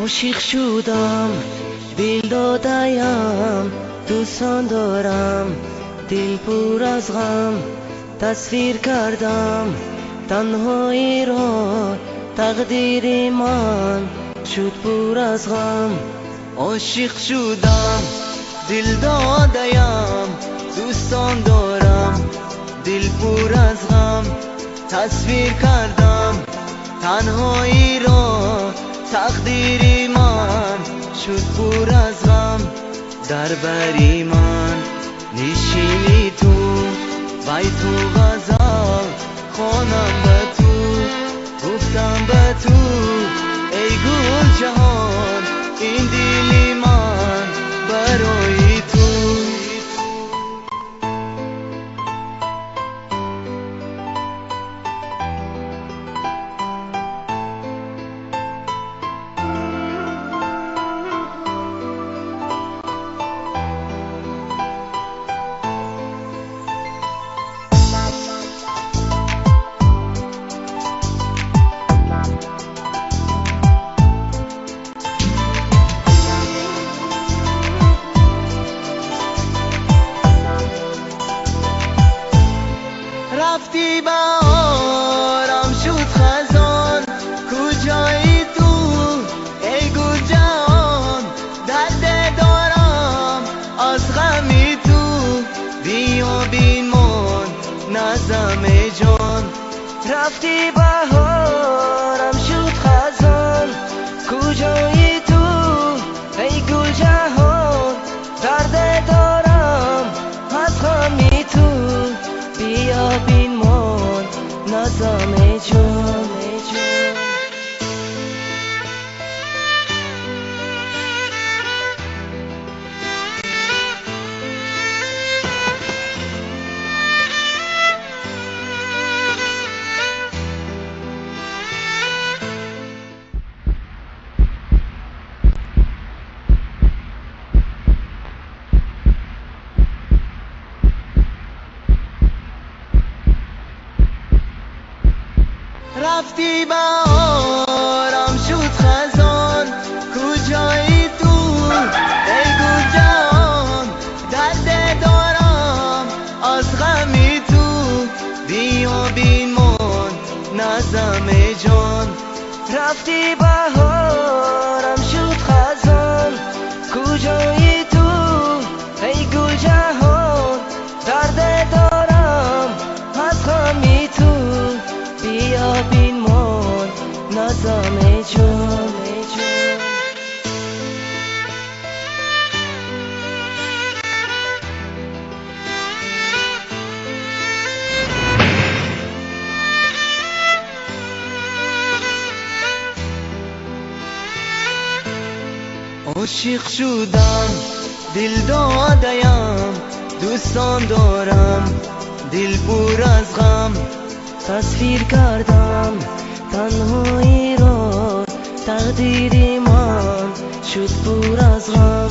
عاشق شدم، دل دادیم، دوستان دارم، دل پر از غم. تصویر کردم تنهایی را، تقدیر من شد پر از غم. عاشق شدم، دل دادیم، دوستان دارم، دل پر از غم. تصویر کردم تنهایی را، تقدیر من شد پر از غم. در بری من نشینی تو، بیت و غزل خوانم به تو، گفتم به تو ای گل جهان، این دل من برای تو. رفتی بهارم شد خزان، کجایی تو ای گل جهان؟ درد دارم از غمی تو، بیا بیمان نظم جان. رفتی بهارم شد خزان، کجایی تو ای گل جهان؟ درد دارم از غمی تو، بیا بیمان نظم جان. رفتی بهارم شد خزان، کجایی تو ای گل جهان؟ درد دارم از غمی تو، بیا بیمان نظم جان. رفتی بهارم شد خزان، کجایی تو ای گل جهان؟ درد دارم از غمی تو، بیا بیمان نظم جان. عاشق شدم، دل دادیم، دوستان دارم، دل پر از غم. تصویر کردم تنهایی را، تقدیر من شد پر از غم.